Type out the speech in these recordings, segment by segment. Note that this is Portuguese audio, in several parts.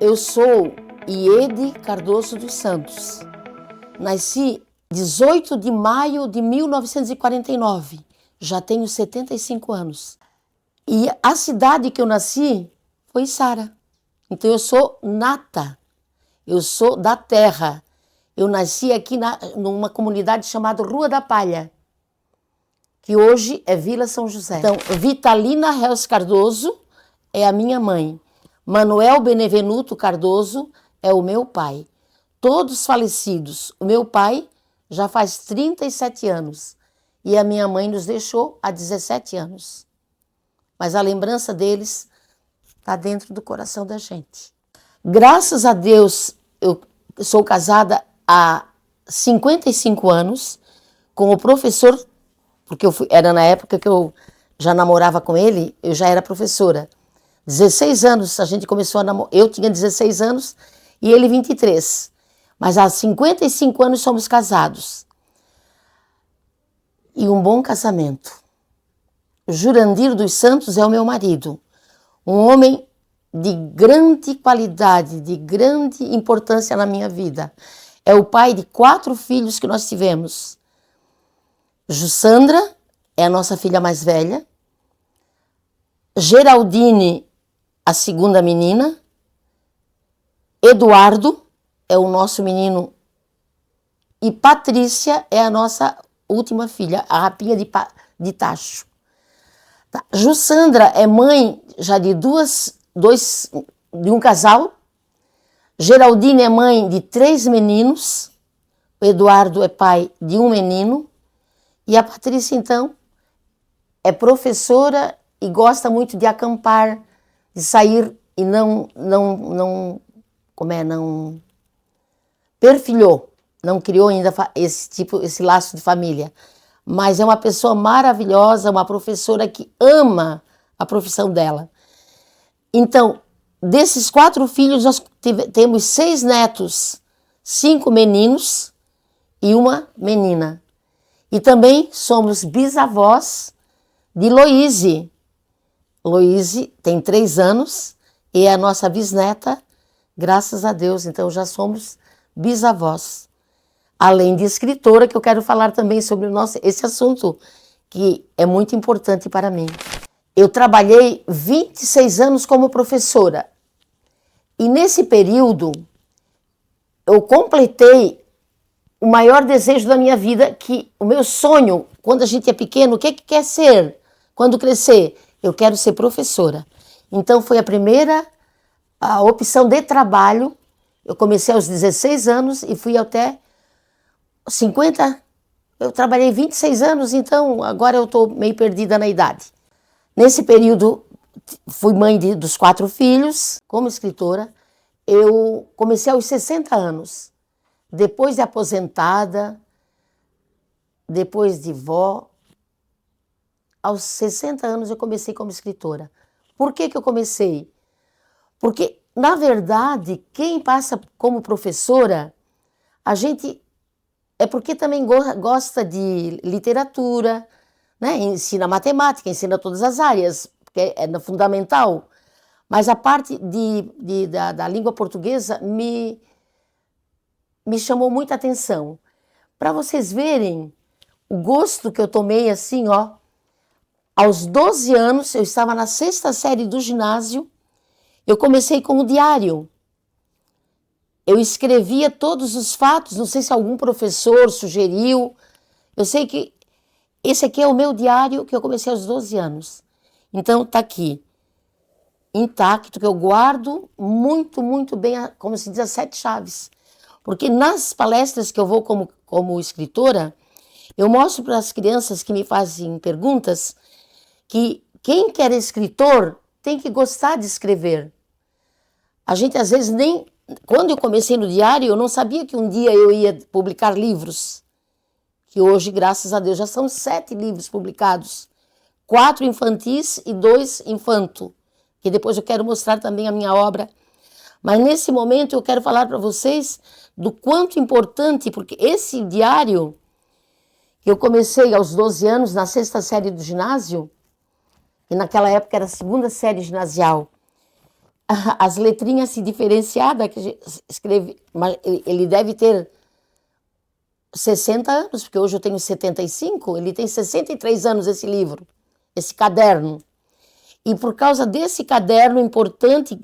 Eu sou Iede Cardoso dos Santos. Nasci 18 de maio de 1949. Já tenho 75 anos. E a cidade que eu nasci foi Sara. Então eu sou nata. Eu sou da terra. Eu nasci aqui numa comunidade chamada Rua da Palha, que hoje é Vila São José. Então, Vitalina Reus Cardoso é a minha mãe. Manuel Benevenuto Cardoso é o meu pai. Todos falecidos. O meu pai já faz 37 anos e a minha mãe nos deixou há 17 anos. Mas a lembrança deles está dentro do coração da gente. Graças a Deus, eu sou casada há 55 anos com o professor, porque era na época que eu já namorava com ele, eu já era professora. 16 anos a gente começou a namorar, eu tinha 16 anos e ele 23. Mas há 55 anos somos casados. E um bom casamento. O Jurandir dos Santos é o meu marido. Um homem de grande qualidade, de grande importância na minha vida. É o pai de 4 filhos que nós tivemos. Jussandra é a nossa filha mais velha. Geraldine, a segunda menina. Eduardo é o nosso menino. E Patrícia é a nossa última filha, a rapinha de tacho. Tá. Jussandra é mãe já de um casal. Geraldine é mãe de 3 meninos. O Eduardo é pai de um menino. E a Patrícia, então, é professora e gosta muito de acampar, de sair e não perfilhou, não criou ainda esse laço de família. Mas é uma pessoa maravilhosa, uma professora que ama a profissão dela. Então, desses 4 filhos, nós temos 6 netos, 5 meninos e uma menina. E também somos bisavós de Loíse. Loíse tem 3 anos e é a nossa bisneta, graças a Deus. Então já somos bisavós. Além de escritora, que eu quero falar também sobre esse assunto, que é muito importante para mim. Eu trabalhei 26 anos como professora. E nesse período, eu completei o maior desejo da minha vida, que o meu sonho, quando a gente é pequeno, o que quer ser quando crescer? Eu quero ser professora. Então foi a opção de trabalho. Eu comecei aos 16 anos e fui até 50. Eu trabalhei 26 anos, então agora eu estou meio perdida na idade. Nesse período, fui mãe dos 4 filhos. Como escritora, eu comecei aos 60 anos. Depois de aposentada, depois de vó, aos 60 anos eu comecei como escritora. Por que eu comecei? Porque, na verdade, quem passa como professora, a gente é porque também gosta de literatura, né? Ensina matemática, ensina todas as áreas, porque é fundamental. Mas a parte da língua portuguesa me chamou muita atenção. Para vocês verem o gosto que eu tomei assim, ó. Aos 12 anos, eu estava na 6ª série do ginásio, eu comecei com o diário. Eu escrevia todos os fatos, não sei se algum professor sugeriu. Eu sei que esse aqui é o meu diário que eu comecei aos 12 anos. Então tá aqui, intacto, que eu guardo muito, muito bem, como se diz, as 7 chaves. Porque nas palestras que eu vou como escritora, eu mostro para as crianças que me fazem perguntas que quem quer escritor tem que gostar de escrever. A gente às vezes nem... Quando eu comecei no diário, eu não sabia que um dia eu ia publicar livros. Que hoje, graças a Deus, já são 7 livros publicados. 4 infantis e 2 infanto. Que depois eu quero mostrar também a minha obra. Mas nesse momento eu quero falar para vocês do quanto importante, porque esse diário que eu comecei aos 12 anos, na 6ª série do ginásio, e naquela época era a 2ª série ginasial, as letrinhas se diferenciadas que a gente escreve, mas ele deve ter 60 anos, porque hoje eu tenho 75, ele tem 63 anos esse livro, esse caderno. E por causa desse caderno importante,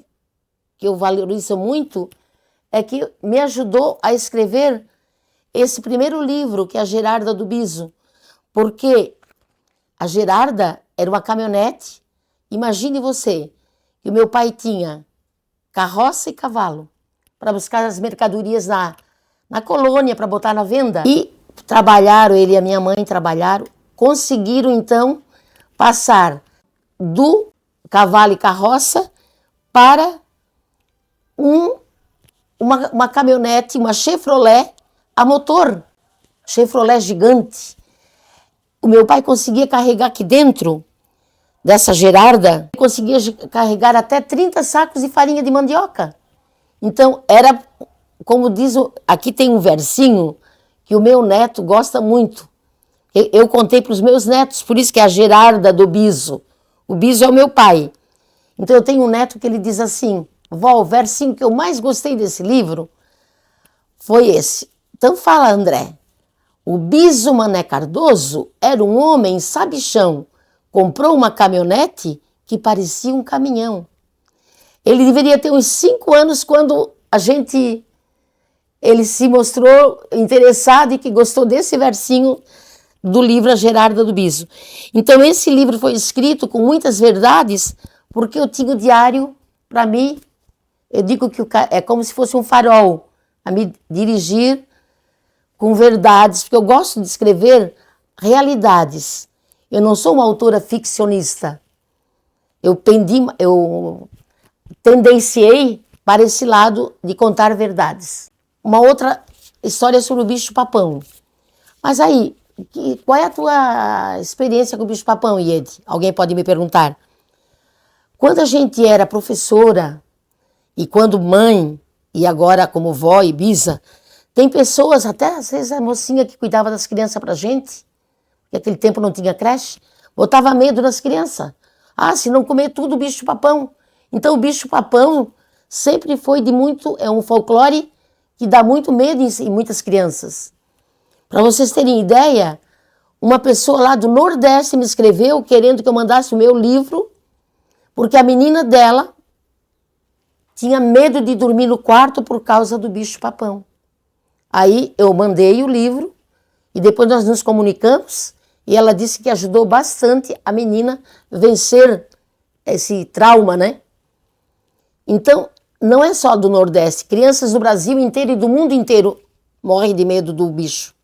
que eu valorizo muito, é que me ajudou a escrever esse primeiro livro, que é a Gerarda do Biso. Porque a Gerarda era uma caminhonete. Imagine você, que o meu pai tinha carroça e cavalo para buscar as mercadorias na colônia, para botar na venda. E trabalharam, ele e a minha mãe trabalharam, conseguiram então passar do cavalo e carroça para uma caminhonete, uma Chevrolet a motor, Chevrolet gigante. O meu pai conseguia carregar aqui dentro dessa Gerarda, conseguia carregar até 30 sacos de farinha de mandioca. Então era, como diz, aqui tem um versinho que o meu neto gosta muito. Eu contei para os meus netos, por isso que é a Gerarda do Biso. O Biso é o meu pai. Então eu tenho um neto que ele diz assim: vó, o versinho que eu mais gostei desse livro foi esse. Então fala, André. O Biso Mané Cardoso era um homem sabichão. Comprou uma caminhonete que parecia um caminhão. Ele deveria ter uns 5 anos quando ele se mostrou interessado e que gostou desse versinho do livro A Gerarda do Biso. Então esse livro foi escrito com muitas verdades, porque eu tinha o diário para mim. Eu digo que é como se fosse um farol a me dirigir com verdades, porque eu gosto de escrever realidades. Eu não sou uma autora ficcionista. Eu tendenciei para esse lado de contar verdades. Uma outra história sobre o bicho-papão. Mas aí, qual é a tua experiência com o bicho-papão, Iede? Alguém pode me perguntar. Quando a gente era professora, e quando mãe, e agora como vó e bisa, tem pessoas, até às vezes a mocinha que cuidava das crianças pra gente, que naquele tempo não tinha creche, botava medo nas crianças. Ah, se não comer tudo, o bicho-papão. Então o bicho-papão sempre foi é um folclore que dá muito medo em muitas crianças. Para vocês terem ideia, uma pessoa lá do Nordeste me escreveu querendo que eu mandasse o meu livro, porque a menina dela tinha medo de dormir no quarto por causa do bicho-papão. Aí eu mandei o livro e depois nós nos comunicamos e ela disse que ajudou bastante a menina vencer esse trauma, né? Então, não é só do Nordeste. Crianças do Brasil inteiro e do mundo inteiro morrem de medo do bicho.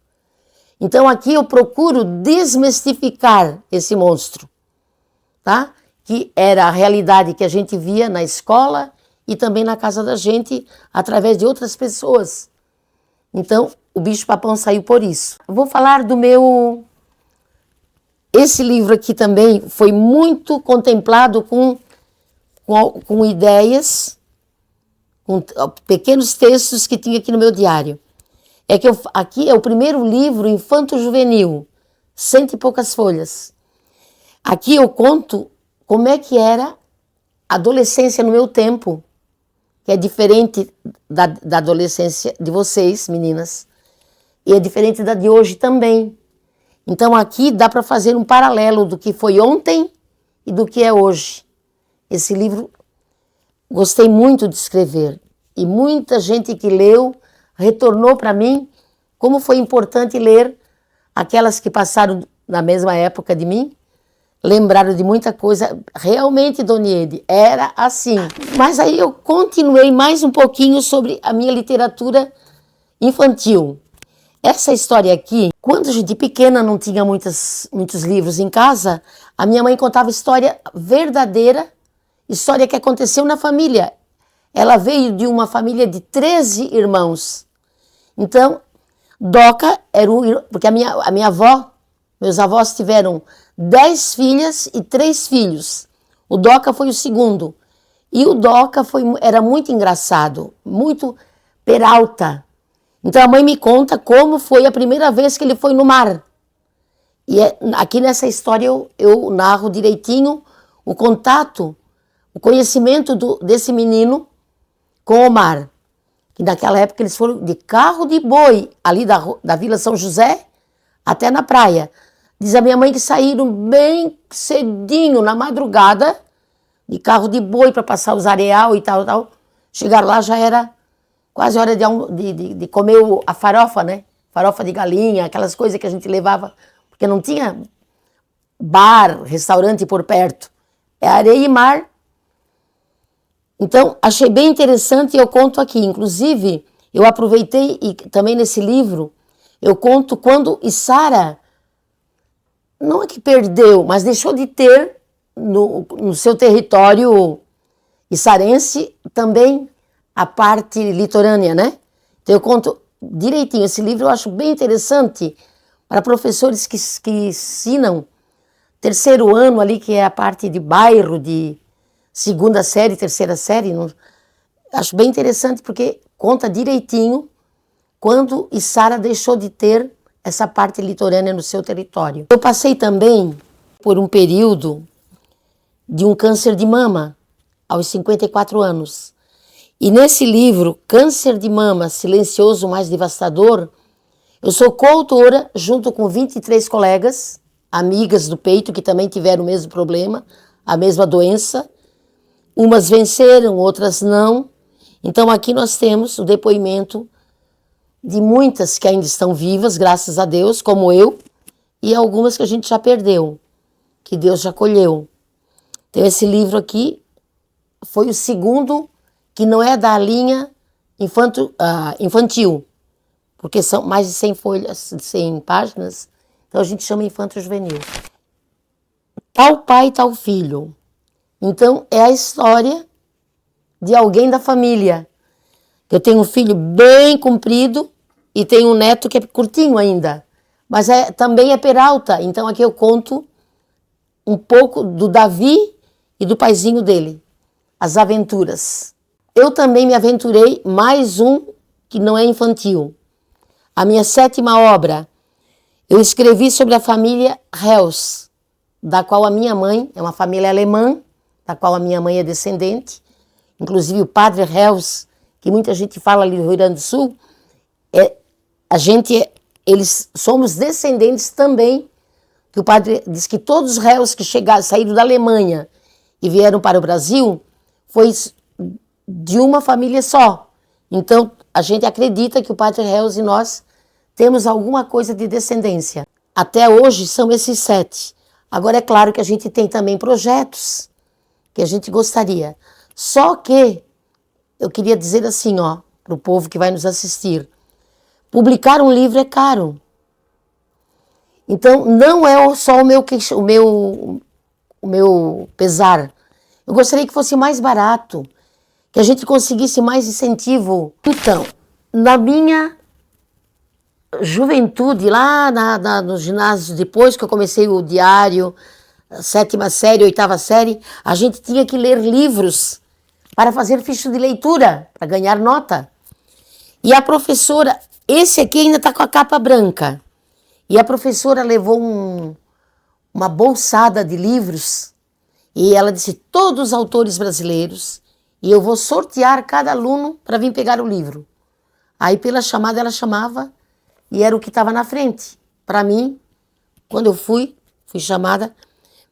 Então aqui eu procuro desmistificar esse monstro, tá? Que era a realidade que a gente via na escola e também na casa da gente através de outras pessoas. Então, o bicho-papão saiu por isso. Eu vou falar do meu... Esse livro aqui também foi muito contemplado com ideias, com pequenos textos que tinha aqui no meu diário. Aqui é o primeiro livro infanto-juvenil, 100 e poucas folhas. Aqui eu conto como é que era a adolescência no meu tempo, que é diferente da adolescência de vocês, meninas, e é diferente da de hoje também. Então aqui dá para fazer um paralelo do que foi ontem e do que é hoje. Esse livro gostei muito de escrever e muita gente que leu retornou para mim como foi importante ler. Aquelas que passaram na mesma época de mim lembraram de muita coisa. Realmente, Dona Iede, era assim. Mas aí eu continuei mais um pouquinho sobre a minha literatura infantil. Essa história aqui, quando a gente pequena não tinha muitos livros em casa, a minha mãe contava história verdadeira, história que aconteceu na família. Ela veio de uma família de 13 irmãos. Então, Doca era porque a minha avó, meus avós tiveram 10 filhas e 3 filhos. O Doca foi o segundo. E o Doca era muito engraçado, muito peralta. Então a mãe me conta como foi a primeira vez que ele foi no mar. E aqui nessa história eu narro direitinho o contato, o conhecimento desse menino com Omar, que naquela época eles foram de carro de boi, ali da Vila São José até na praia. Diz a minha mãe que saíram bem cedinho, na madrugada, de carro de boi para passar os areal e tal. Chegaram lá, já era quase hora de comer a farofa, né? Farofa de galinha, aquelas coisas que a gente levava, porque não tinha bar, restaurante por perto. É areia e mar. Então, achei bem interessante e eu conto aqui. Inclusive, eu aproveitei e também nesse livro, eu conto quando Içara, não é que perdeu, mas deixou de ter no seu território içarense também a parte litorânea, né? Então eu conto direitinho. Esse livro eu acho bem interessante para professores que ensinam terceiro ano ali, que é a parte de bairro, de segunda série, terceira série. Acho bem interessante porque conta direitinho quando Içara deixou de ter essa parte litorânea no seu território. Eu passei também por um período de um câncer de mama aos 54 anos. E nesse livro, Câncer de Mama, Silencioso Mais Devastador, eu sou coautora junto com 23 colegas, amigas do peito que também tiveram o mesmo problema, a mesma doença. Umas venceram, outras não. Então aqui nós temos o depoimento de muitas que ainda estão vivas, graças a Deus, como eu, e algumas que a gente já perdeu, que Deus já colheu. Então esse livro aqui foi o segundo que não é da linha infantil, porque são mais de 100 folhas, 100 páginas, então a gente chama infanto-juvenil. Tal pai, tal filho. Então é a história de alguém da família. Eu tenho um filho bem comprido e tenho um neto que é curtinho ainda, mas também é Peralta. Então aqui eu conto um pouco do Davi e do paizinho dele, as aventuras. Eu também me aventurei, mais um que não é infantil. A minha 7ª obra, eu escrevi sobre a família Hels, da qual a minha mãe, é uma família alemã, da qual a minha mãe é descendente. Inclusive o padre Hels, que muita gente fala ali do Rio Grande do Sul, eles somos descendentes também, que o padre diz que todos os réus que saíram da Alemanha e vieram para o Brasil, foi de uma família só. Então, a gente acredita que o padre Hels e nós temos alguma coisa de descendência. Até hoje são esses 7. Agora é claro que a gente tem também projetos que a gente gostaria. Só que eu queria dizer assim, para o povo que vai nos assistir, publicar um livro é caro. Então, não é só o meu pesar. Eu gostaria que fosse mais barato, que a gente conseguisse mais incentivo. Então, na minha juventude, lá no ginásio, depois que eu comecei o diário, 7ª série, 8ª série, a gente tinha que ler livros para fazer ficha de leitura, para ganhar nota. E a professora, esse aqui ainda está com a capa branca, e a professora levou uma bolsada de livros, e ela disse, todos os autores brasileiros, e eu vou sortear cada aluno para vir pegar o livro. Aí pela chamada ela chamava, e era o que estava na frente. Para mim, quando eu fui chamada,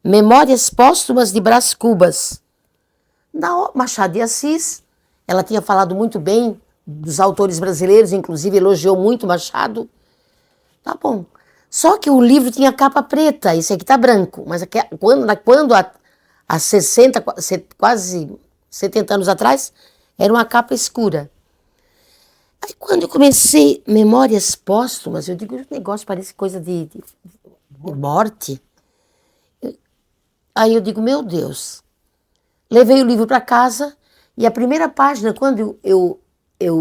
Memórias Póstumas de Brás Cubas. Machado de Assis, ela tinha falado muito bem dos autores brasileiros, inclusive elogiou muito Machado. Tá bom. Só que o livro tinha capa preta, esse aqui tá branco, mas quando há 60, quase 70 anos atrás, era uma capa escura. Aí quando eu comecei Memórias Póstumas, eu digo, o negócio parece coisa de morte. Aí eu digo, meu Deus. Levei o livro para casa e a primeira página, quando eu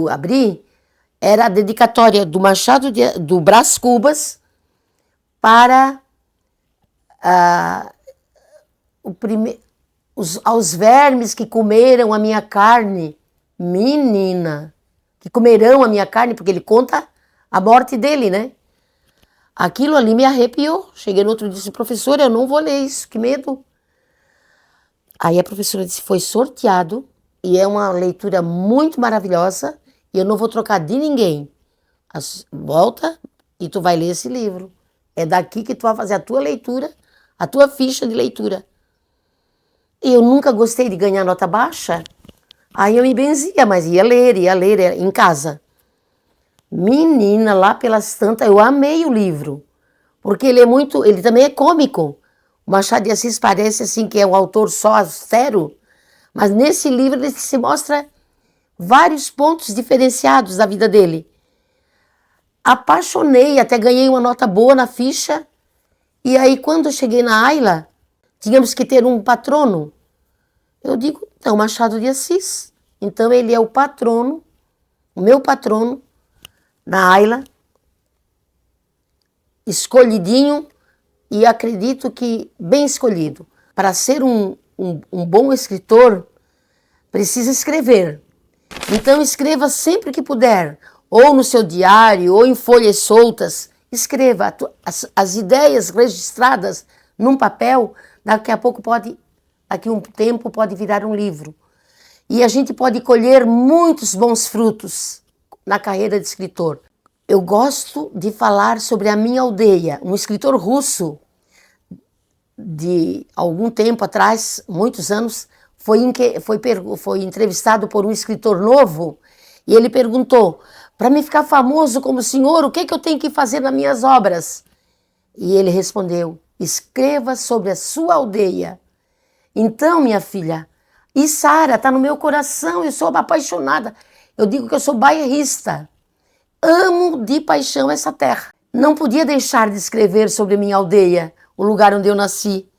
abri, era a dedicatória do Machado do Brás Cubas para aos vermes que comeram a minha carne. Menina, que comerão a minha carne, porque ele conta a morte dele, né? Aquilo ali me arrepiou. Cheguei no outro dia e disse, professora, eu não vou ler isso, que medo. Aí a professora disse, foi sorteado e é uma leitura muito maravilhosa e eu não vou trocar de ninguém. Volta e tu vai ler esse livro. É daqui que tu vai fazer a tua leitura, a tua ficha de leitura. E eu nunca gostei de ganhar nota baixa, aí eu me benzia, mas ia ler em casa. Menina, lá pelas tantas, eu amei o livro, porque ele também é cômico. O Machado de Assis parece assim que é um autor só austero, mas nesse livro ele se mostra vários pontos diferenciados da vida dele. Apaixonei, até ganhei uma nota boa na ficha, e aí quando eu cheguei na Ayla, tínhamos que ter um patrono. Eu digo, então, Machado de Assis. Então ele é o patrono, o meu patrono, na Ayla, escolhidinho, e acredito que bem escolhido. Para ser um bom escritor, precisa escrever. Então escreva sempre que puder, ou no seu diário, ou em folhas soltas. Escreva as ideias registradas num papel, daqui a pouco daqui a um tempo pode virar um livro. E a gente pode colher muitos bons frutos na carreira de escritor. Eu gosto de falar sobre a minha aldeia. Um escritor russo, de algum tempo atrás, muitos anos, foi entrevistado por um escritor novo e ele perguntou, para me ficar famoso como o senhor, o que eu tenho que fazer nas minhas obras? E ele respondeu, escreva sobre a sua aldeia. Então, minha filha, Içara está no meu coração, eu sou apaixonada. Eu digo que eu sou bairrista. Amo de paixão essa terra. Não podia deixar de escrever sobre minha aldeia, o lugar onde eu nasci.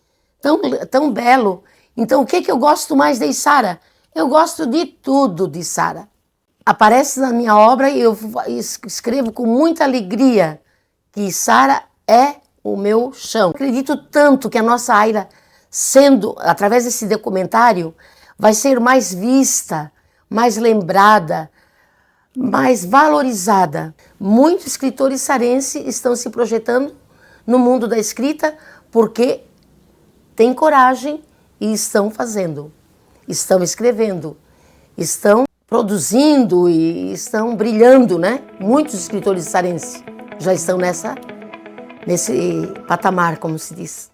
Tão belo. Então, o que eu gosto mais de Içara? Eu gosto de tudo de Içara. Aparece na minha obra e eu escrevo com muita alegria que Içara é o meu chão. Acredito tanto que a nossa Ayla, através desse documentário, vai ser mais vista, mais lembrada, mais valorizada. Muitos escritores içarenses estão se projetando no mundo da escrita porque têm coragem e estão fazendo, estão escrevendo, estão produzindo e estão brilhando, né? Muitos escritores içarenses já estão nesse patamar, como se diz.